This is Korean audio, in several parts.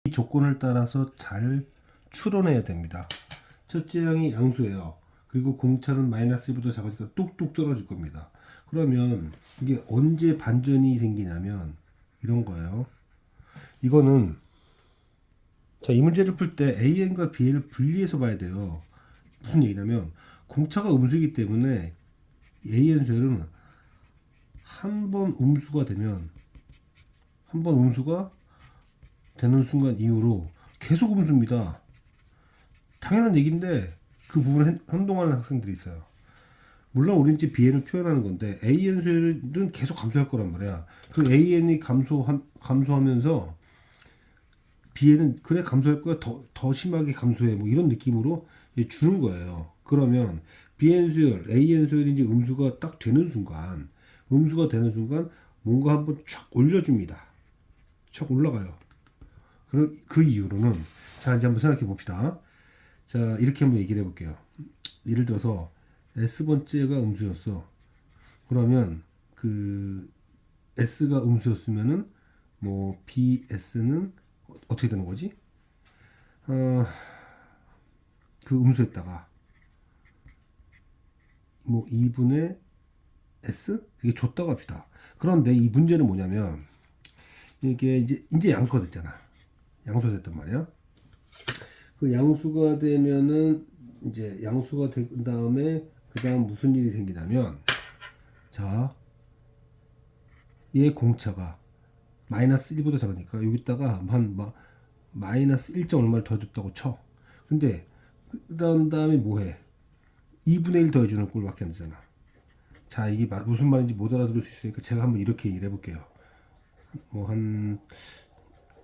이 조건을 따라서 잘 추론해야 됩니다. 첫째 항이 양수예요. 그리고 공차는 마이너스 1보다 작으니까 뚝뚝 떨어질 겁니다. 그러면 이게 언제 반전이 생기냐면 이런 거예요. 이거는 자, 이 문제를 풀 때 AN과 BN을 분리해서 봐야 돼요. 무슨 얘기냐면 공차가 음수이기 때문에 AN 수열은 한 번 음수가 되는 순간 이후로 계속 음수입니다. 당연한 얘기인데 그 부분을 혼동하는 학생들이 있어요. 물론 우리는 이제 BN을 표현하는 건데 AN 수열은 계속 감소할 거란 말이야. 그 AN이 감소하면서 BN은 그래 감소할 거야 더 심하게 감소해 뭐 이런 느낌으로 주는 거예요. 그러면 BN 수열, AN 수열인지 음수가 되는 순간 뭔가 한번 촥 올려줍니다. 촥 올라가요. 그럼 그 이유로는 자 이제 한번 생각해 봅시다. 자 이렇게 한번 얘기를 해볼게요. 예를 들어서 S번째가 음수였어. 그러면 그 S가 음수였으면은 뭐 BS는 어떻게 되는 거지? 그 음수에다가 뭐 2분의 S? 이게 줬다고 합시다. 그런데 이 문제는 뭐냐면 이게 이제 양수가 됐잖아. 양수가 됐단 말이야. 그 양수가 되면은 이제 양수가 된 다음에 그 다음 무슨 일이 생기냐면 자, 얘 공차가 마이너스 1보다 작으니까 여기다가 마이너스 1. 얼마를 더해줬다고 쳐. 근데 그 다음에 뭐해? 2분의 1 더해주는 꼴밖에 안 되잖아. 자, 이게 무슨 말인지 못 알아들을 수 있으니까 제가 한번 이렇게 얘기를 해볼게요. 뭐 한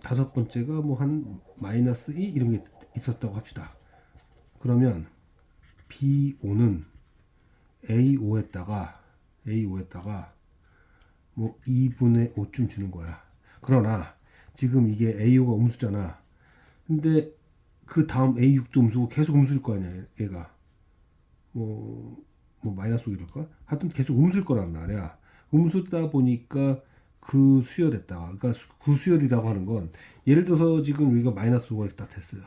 다섯 번째가 뭐 한 마이너스 2 이런 게 있었다고 합시다. 그러면 B5는 A5에다가 뭐 2분의 5쯤 주는 거야. 그러나 지금 이게 A5가 음수잖아. 근데 그 다음 A6도 음수고 계속 음수일 거 아니야, 얘가. 뭐 마이너스 5 이럴까? 하여튼 계속 음수일 거란 말이야. 음수다 보니까 그 수열에다가, 그러니까 그 수열이라고 하는 건 예를 들어서 지금 우리가 마이너스 5가 딱 됐어요.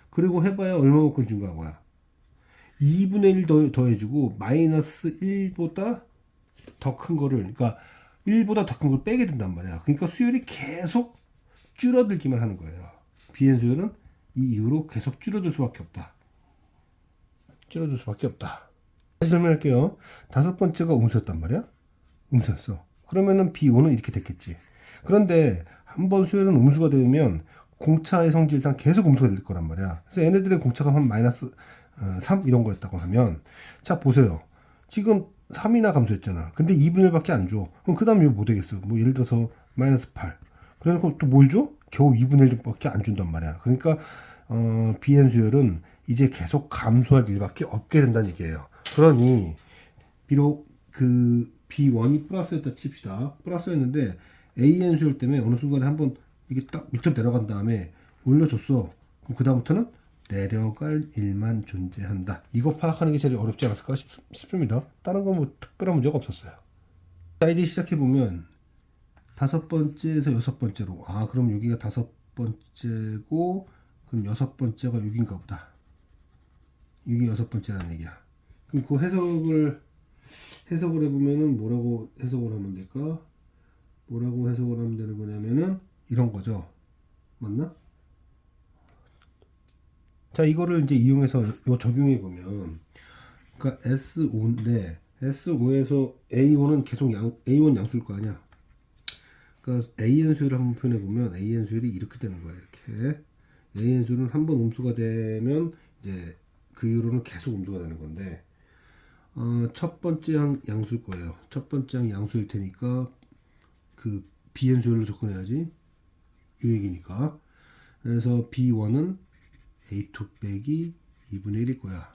그리고 해봐야 얼마만큼 증가한 거야? 2분의 1 더해주고 마이너스 1보다 더 큰 거를, 그러니까 1보다 더 큰 걸 빼게 된단 말이야. 그러니까 수열이 계속 줄어들기만 하는 거예요. 비행 수열은 이 이후로 계속 줄어들 수밖에 없다. 다시 설명할게요. 다섯 번째가 음수였단 말이야. 음수였어. 그러면은 B5는 이렇게 됐겠지. 그런데 한번 수열은 음수가 되면 공차의 성질상 계속 음수가 될 거란 말이야. 그래서 얘네들의 공차가 한 마이너스 3 이런 거였다고 하면 자 보세요. 지금 3이나 감소했잖아. 근데 2분의 1밖에 안 줘. 그럼 그 다음 이거 뭐 되겠어? 뭐 예를 들어서 마이너스 8. 그러니까 또 뭘 줘? 겨우 2분의 1밖에 안 준단 말이야. 그러니까 비행 수열은 이제 계속 감소할 일밖에 없게 된다는 얘기예요. 그러니 비록 그 B1이 플러스였다 칩시다. 플러스였는데 AN 수열 때문에 어느 순간에 한번 이게 딱 밑으로 내려간 다음에 올려줬어. 그럼 그 다음부터는 내려갈 일만 존재한다. 이거 파악하는 게 제일 어렵지 않았을까 싶습니다. 다른 건 뭐 특별한 문제가 없었어요. 자 이제 시작해 보면 다섯 번째에서 여섯 번째로 그럼 여기가 다섯 번째고 그럼 여섯 번째가 6인가 보다. 6이 여섯 번째라는 얘기야. 그럼 그 해석을 해보면은 뭐라고 해석을 하면 될까? 뭐라고 해석을 하면 되는 거냐면은 이런 거죠. 맞나? 자, 이거를 이제 이용해서 이거 적용해 보면 그러니까 S5인데 S5에서 A5는 계속 A1 양수일 거 아니야. 그러니까 AN 수율을 한번 표현해 보면 AN 수율이 이렇게 되는 거야. 이렇게 AN 수율은 한번 음수가 되면 이제 그 이후로는 계속 음수가 되는 건데 첫 번째 양수일 거예요. 첫 번째 양수일 테니까 그 BN 수열로 접근해야지. 이 얘기니까. 그래서 B1은 A2 빼기 2분의 1일 거야.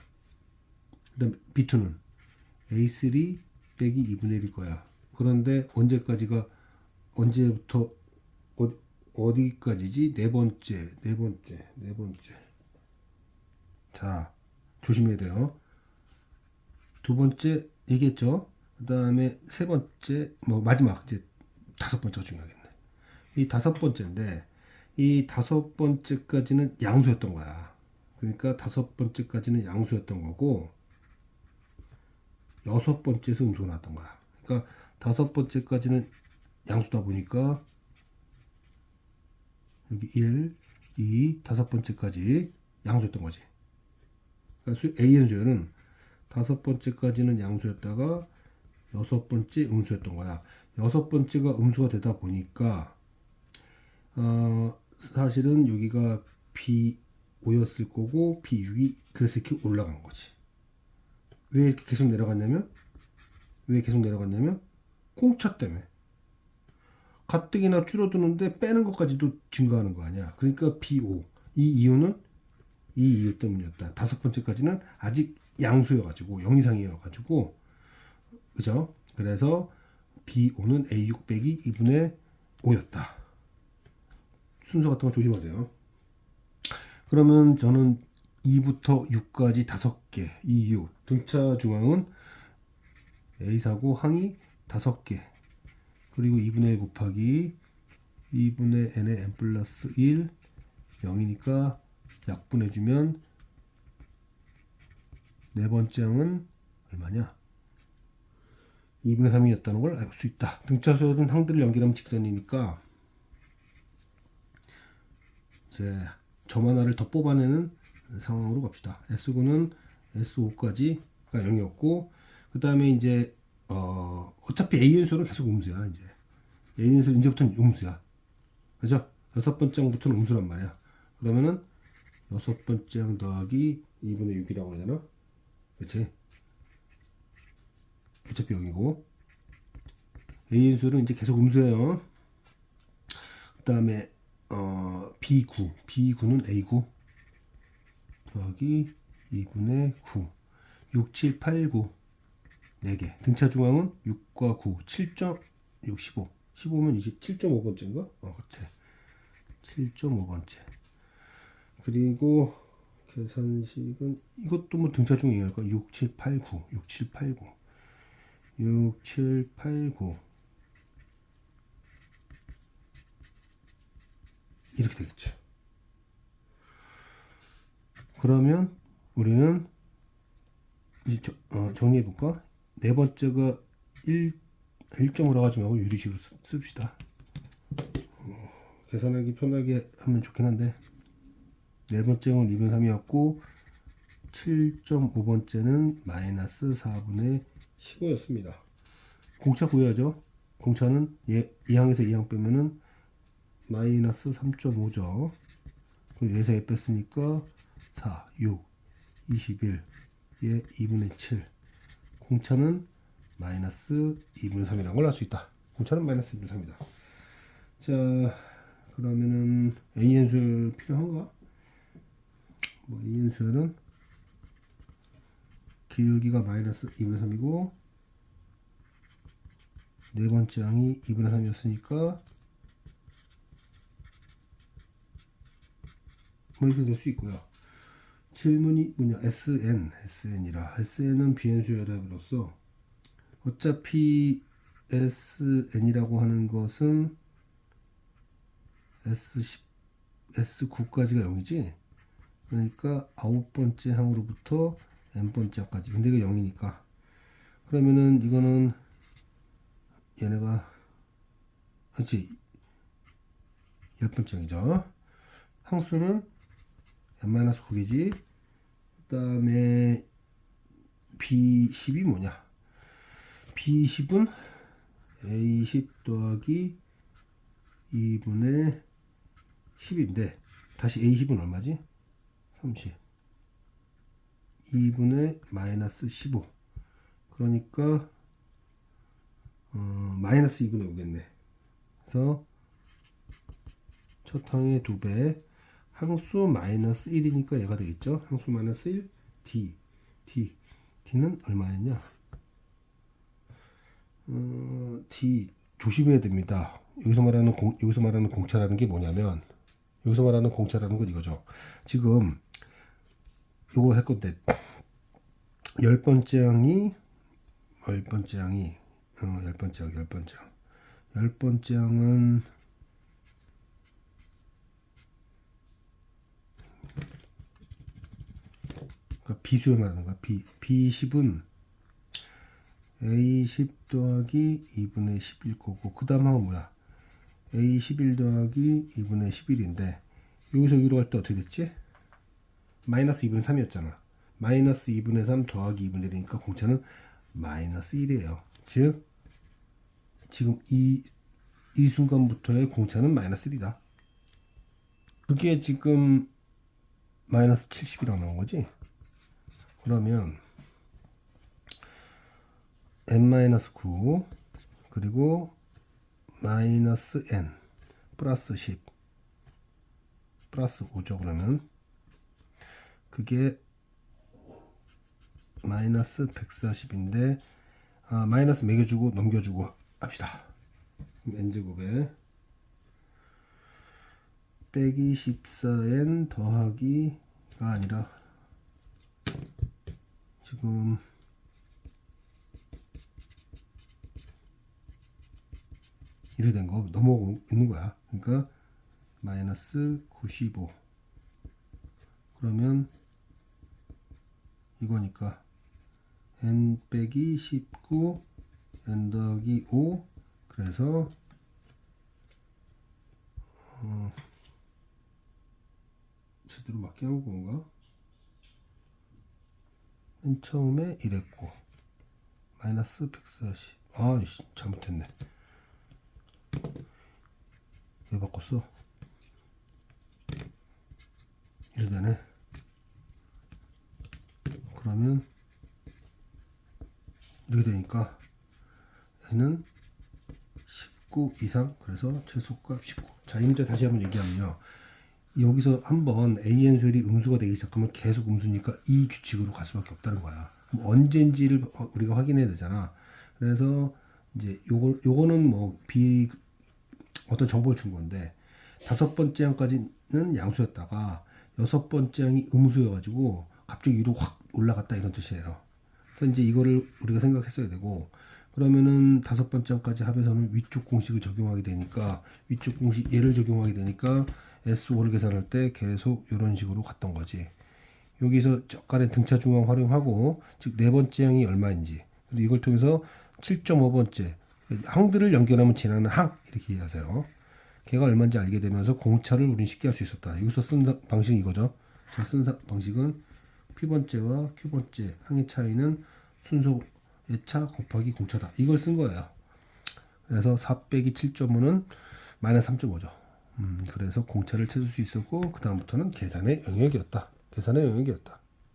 그 다음 B2는 A3 빼기 2분의 1일 거야. 그런데 언제부터 어디까지지? 네 번째. 자, 조심해야 돼요. 두 번째 얘기했죠. 그 다음에 세 번째, 뭐 마지막 이제 다섯 번째가 중요하겠네. 이 다섯 번째인데 이 다섯 번째까지는 양수였던 거야. 그러니까 다섯 번째까지는 양수였던 거고 여섯 번째에서 음수가 나왔던 거야. 그러니까 다섯 번째까지는 양수다 보니까 여기 1, 2, 다섯 번째까지 양수였던 거지. 그러니까 AN 수열은 다섯 번째까지는 양수였다가 여섯 번째 음수였던 거야. 여섯 번째가 음수가 되다 보니까 사실은 여기가 B5였을 거고 B6이 그래서 이렇게 올라간 거지. 왜 이렇게 계속 내려갔냐면 공차 때문에 가뜩이나 줄어드는데 빼는 것까지도 증가하는 거 아니야. 그러니까 B5 이 이유는 이 이유 때문이었다. 다섯 번째까지는 아직 양수여가지고 0 이상이어가지고 그죠? 그래서 B5는 A6 빼기 2분의 5였다. 순서 같은 거 조심하세요. 그러면 저는 2부터 6까지 5개, 2, 6. 등차 중앙은 A4고 항이 5개. 그리고 2분의 1 곱하기 2분의 n의 n 플러스 1 0이니까 약분해주면 네 번째 항은 얼마냐? 2분의 3이었다는 걸 알 수 있다. 등차수열은 항들을 연결하면 직선이니까 이제 점 하나를 더 뽑아내는 상황으로 갑시다. S9는 S5까지가 0이었고 그 다음에 이제 어차피 AN수는 계속 음수야. 이제 AN수 이제부터는 음수야. 그죠? 여섯 번째 항부터는 음수란 말이야. 그러면은 여섯 번째 항 더하기 2분의 6이라고 해야 되나? 그치? 어차피 0이고 AN수는 이제 계속 음수예요. 그 다음에 B9는 A9 더하기 2분의 9 6, 7, 8, 9 4개 등차 중앙은 6과 9 7.6 15 15면 이제 7.5번째인가? 그치 7.5번째 그리고 계산식은 이것도 뭐 등차 중앙일까? 6, 7, 8, 9 6, 7, 8, 9 6, 7, 8, 9 이렇게 되겠죠. 그러면 우리는 이제 정리해 볼까? 네 번째가 1.5라고 하지 말고 유리식으로 씁시다. 계산하기 편하게 하면 좋긴 한데 네 번째는 2분의 3이었고 7.5번째는 마이너스 4분의 15였습니다. 공차 구해야죠. 공차는 이 항에서 이 항 빼면은 마이너스 3.5죠. 그리고 여기서 에 뺐으니까 4, 6, 21, 예, 2분의 7. 공차는 마이너스 2분의 3이라는 걸 알 수 있다. 공차는 마이너스 2분의 3이다. 자, 그러면은 AN수열 필요한가? 뭐 AN수열은 길기가 마이너스 2분의 3이고 네 번째 항이 2분의 3이었으니까 뭐 이렇게 될 수 있고요. 질문이 뭐냐? SN이라. SN은 비행수열합으로서 어차피 SN이라고 하는 것은 S9까지가 0이지. 그러니까 9번째 항으로부터 n번째 항까지. 근데 이거 0이니까. 그러면은 이거는 얘네가 그렇지 10번째 항이죠. 항수는 n-9개지. 그 다음에 B10이 뭐냐? B10은 A10 더하기 2분의 10인데 다시 A10은 얼마지? 30 2분의 마이너스 15 그러니까 마이너스 2분의 5겠네. 그래서 첫 항의 2배 항수 마이너스 1이니까 얘가 되겠죠. 항수 마이너스 1 D는 얼마였냐? D 조심해야 됩니다. 여기서 말하는 공차라는 게 뭐냐면 여기서 말하는 공차라는 건 이거죠. 지금 요거 할 건데 열 번째 항이 열 번째 항은 B수열 말하는 거야. B10은 A10 더하기 2분의 10일 거고, 그 다음 항은 뭐야? A11 더하기 2분의 11인데, 여기서 여기로 갈 때 어떻게 됐지? 마이너스 2분의 3이었잖아. 마이너스 2분의 3 더하기 2분의 1이니까 공차는 마이너스 1이에요. 즉, 지금 이 순간부터의 공차는 마이너스 1이다. 그게 지금 마이너스 70이라고 나온 거지? 그러면 n-9 그리고 마이너스 n 플러스 10 플러스 5죠. 그러면 그게 마이너스 140인데 마이너스 매겨주고 넘겨주고 합시다. 그럼 n제곱에 빼기 14n 더하기가 아니라 지금 이렇게 된 거 넘어오고 있는 거야. 그러니까 마이너스 95 그러면 이거니까 n 빼기 19 n 더하기 5 그래서 제대로 맞게 한 건가? 맨 처음에 이랬고 마이너스 140 잘못했네. 왜 바꿨어? 이래 되네. 그러면 이렇게 되니까 얘는 19 이상 그래서 최소값 19. 자, 이 문제 다시 한번 얘기하면요. 여기서 한번 AN 수열이 음수가 되기 시작하면 계속 음수니까 이 규칙으로 갈 수밖에 없다는 거야. 그럼 언제인지를 우리가 확인해야 되잖아. 그래서 이제 요거는 뭐 어떤 정보를 준 건데 5번째 항까지는 양수였다가 6번째 항이 음수여가지고 갑자기 위로 확 올라갔다 이런 뜻이에요. 그래서 이제 이거를 우리가 생각했어야 되고 그러면은 5번째 항까지 합해서는 위쪽 공식을 적용하게 되니까 위쪽 공식 얘를 적용하게 되니까 S5를 계산할 때 계속 이런 식으로 갔던 거지. 여기서 저간의 등차 중앙 활용하고 즉 네 번째 항이 얼마인지 그리고 이걸 통해서 7.5번째 항들을 연결하면 지나는 항 이렇게 이해하세요. 걔가 얼마인지 알게 되면서 공차를 우린 쉽게 할 수 있었다. 여기서 쓴 방식이 이거죠. 자, 쓴 방식은 P번째와 Q번째 항의 차이는 순서의 차 곱하기 공차다. 이걸 쓴 거예요. 그래서 4 빼기 7.5는 마이너스 3.5죠. 그래서 공차를 찾을 수 있었고 그 다음부터는 계산의 영역이었다.